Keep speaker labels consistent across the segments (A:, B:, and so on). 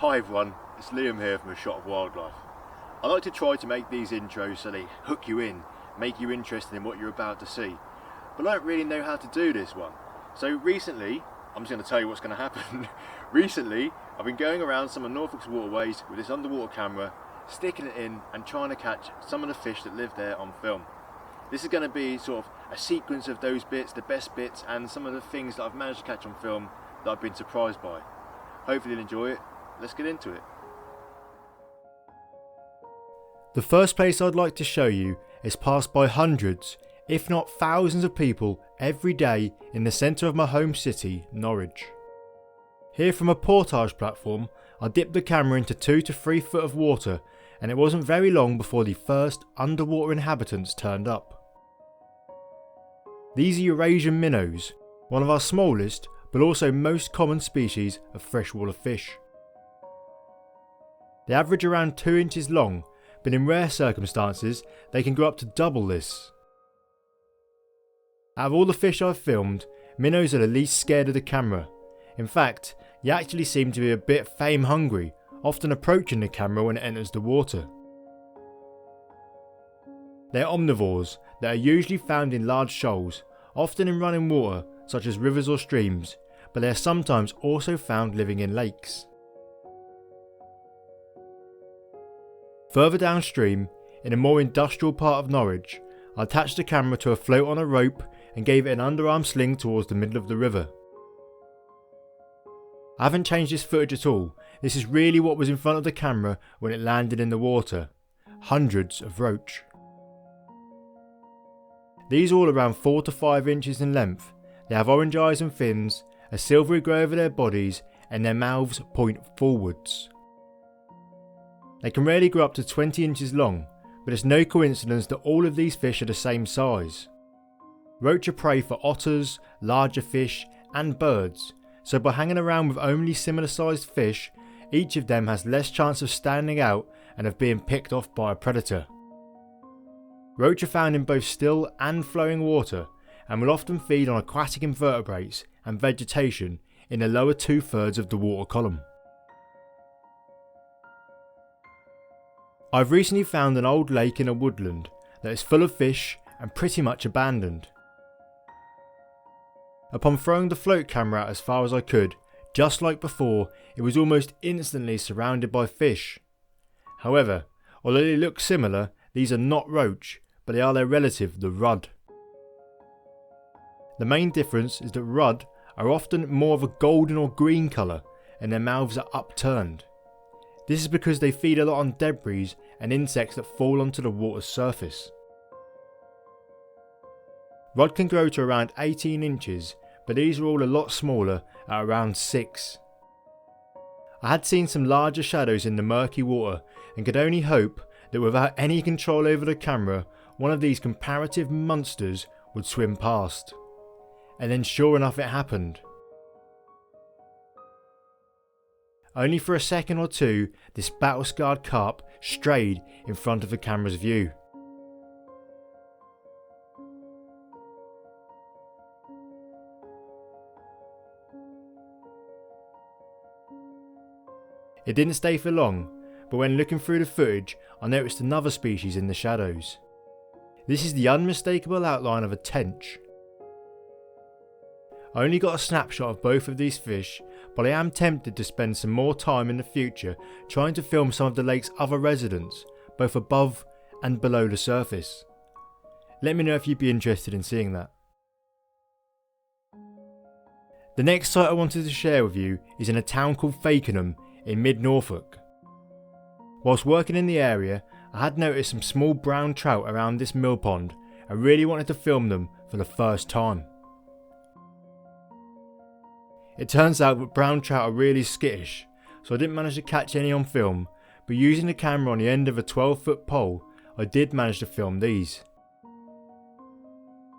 A: Hi everyone, it's Liam here from A Shot of Wildlife. I like to try to make these intros so they hook you in, make you interested in what you're about to see. But I don't really know how to do this one. So recently, I'm just going to tell you what's going to happen. Recently, I've been going around some of Norfolk's waterways with this underwater camera, sticking it in and trying to catch some of the fish that live there on film. This is going to be sort of a sequence of those bits, the best bits, and some of the things that I've managed to catch on film that I've been surprised by. Hopefully you'll enjoy it. Let's get into it.
B: The first place I'd like to show you is passed by hundreds, if not thousands of people every day in the centre of my home city, Norwich. Here from a portage platform, I dipped the camera into 2 to 3 foot of water, and it wasn't very long before the first underwater inhabitants turned up. These are Eurasian minnows, one of our smallest but also most common species of freshwater fish. They average around 2 inches long, but in rare circumstances they can grow up to double this. Out of all the fish I've filmed, minnows are the least scared of the camera. In fact, they actually seem to be a bit fame hungry, often approaching the camera when it enters the water. They are omnivores that are usually found in large shoals, often in running water such as rivers or streams, but they are sometimes also found living in lakes. Further downstream, in a more industrial part of Norwich, I attached the camera to a float on a rope and gave it an underarm sling towards the middle of the river. I haven't changed this footage at all. This is really what was in front of the camera when it landed in the water. Hundreds of roach. These are all around 4 to 5 inches in length. They have orange eyes and fins, a silvery grey over their bodies, and their mouths point forwards. They can rarely grow up to 20 inches long, but it's no coincidence that all of these fish are the same size. Roach are prey for otters, larger fish, and birds, so by hanging around with only similar sized fish, each of them has less chance of standing out and of being picked off by a predator. Roach are found in both still and flowing water, and will often feed on aquatic invertebrates and vegetation in the lower 2/3 of the water column. I've recently found an old lake in a woodland that is full of fish and pretty much abandoned. Upon throwing the float camera out as far as I could, just like before, it was almost instantly surrounded by fish. However, although they look similar, these are not roach, but they are their relative, the rudd. The main difference is that rudd are often more of a golden or green colour, and their mouths are upturned. This is because they feed a lot on debris and insects that fall onto the water's surface. Rudd can grow to around 18 inches, but these are all a lot smaller at around 6. I had seen some larger shadows in the murky water and could only hope that without any control over the camera, one of these comparative monsters would swim past. And then sure enough it happened. Only for a second or two, this battle-scarred carp strayed in front of the camera's view. It didn't stay for long, but when looking through the footage, I noticed another species in the shadows. This is the unmistakable outline of a tench. I only got a snapshot of both of these fish, but I am tempted to spend some more time in the future trying to film some of the lake's other residents, both above and below the surface. Let me know if you'd be interested in seeing that. The next site I wanted to share with you is in a town called Fakenham in mid-Norfolk. Whilst working in the area, I had noticed some small brown trout around this mill pond and really wanted to film them for the first time. It turns out that brown trout are really skittish, so I didn't manage to catch any on film, but using the camera on the end of a 12-foot pole, I did manage to film these.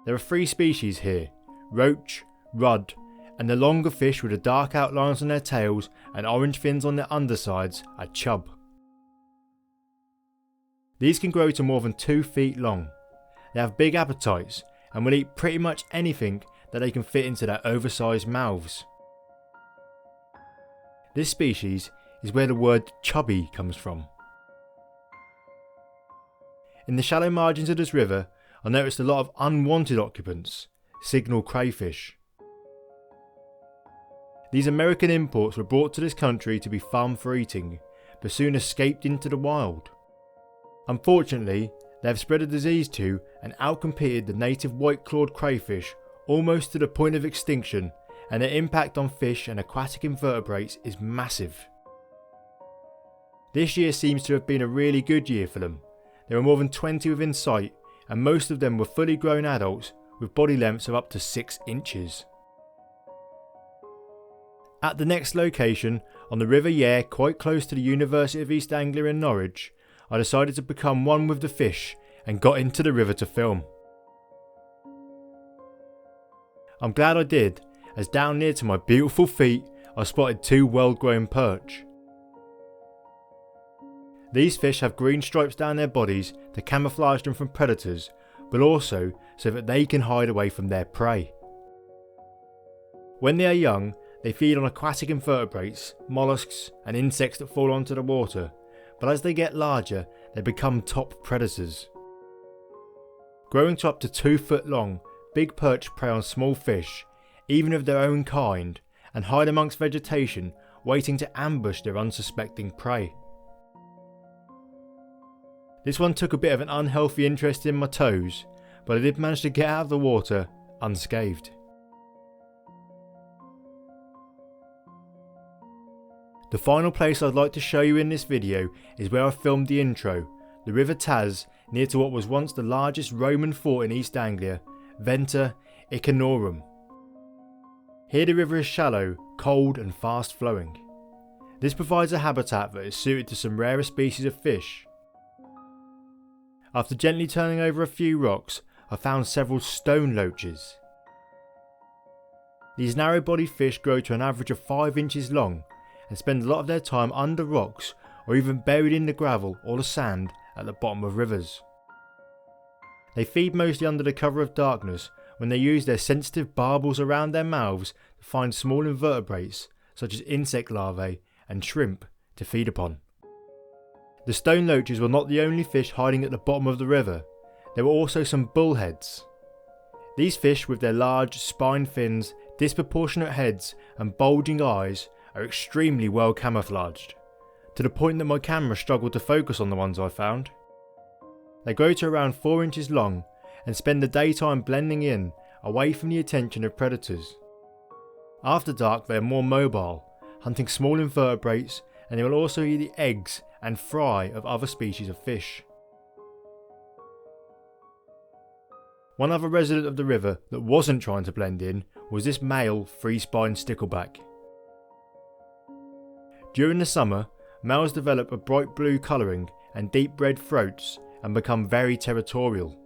B: There are 3 species here: roach, rudd, and the longer fish with the dark outlines on their tails and orange fins on their undersides are chub. These can grow to more than 2 feet long. They have big appetites and will eat pretty much anything that they can fit into their oversized mouths. This species is where the word chubby comes from. In the shallow margins of this river, I noticed a lot of unwanted occupants, signal crayfish. These American imports were brought to this country to be farmed for eating, but soon escaped into the wild. Unfortunately, they have spread a disease to and outcompeted the native white-clawed crayfish almost to the point of extinction, and their impact on fish and aquatic invertebrates is massive. This year seems to have been a really good year for them. There were more than 20 within sight, and most of them were fully grown adults with body lengths of up to 6 inches. At the next location, on the River Yare quite close to the University of East Anglia in Norwich, I decided to become one with the fish and got into the river to film. I'm glad I did, as down near to my beautiful feet I spotted 2 well-grown perch. These fish have green stripes down their bodies to camouflage them from predators, but also so that they can hide away from their prey. When they are young, they feed on aquatic invertebrates, mollusks and insects that fall onto the water, but as they get larger, they become top predators. Growing to up to 2 foot long, big perch prey on small fish, even of their own kind, and hide amongst vegetation, waiting to ambush their unsuspecting prey. This one took a bit of an unhealthy interest in my toes, but I did manage to get out of the water unscathed. The final place I'd like to show you in this video is where I filmed the intro, the River Taz, near to what was once the largest Roman fort in East Anglia, Venta Icenorum. Here the river is shallow, cold and fast flowing. This provides a habitat that is suited to some rarer species of fish. After gently turning over a few rocks, I found several stone loaches. These narrow-bodied fish grow to an average of 5 inches long and spend a lot of their time under rocks or even buried in the gravel or the sand at the bottom of rivers. They feed mostly under the cover of darkness when they use their sensitive barbels around their mouths to find small invertebrates such as insect larvae and shrimp to feed upon. The stone loaches were not the only fish hiding at the bottom of the river. There were also some bullheads. These fish, with their large spine fins, disproportionate heads and bulging eyes, are extremely well camouflaged, to the point that my camera struggled to focus on the ones I found. They grow to around 4 inches long and spend the daytime blending in, away from the attention of predators. After dark they are more mobile, hunting small invertebrates, and they will also eat the eggs and fry of other species of fish. One other resident of the river that wasn't trying to blend in was this male free-spined stickleback. During the summer, males develop a bright blue colouring and deep red throats and become very territorial.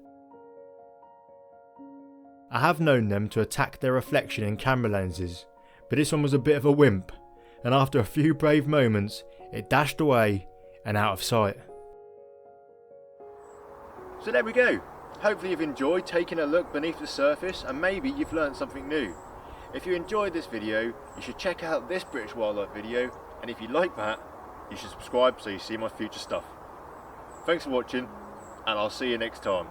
B: I have known them to attack their reflection in camera lenses, but this one was a bit of a wimp, and after a few brave moments, it dashed away and out of sight.
A: So there we go. Hopefully you've enjoyed taking a look beneath the surface and maybe you've learned something new. If you enjoyed this video, you should check out this British wildlife video, and if you like that, you should subscribe so you see my future stuff. Thanks for watching, and I'll see you next time.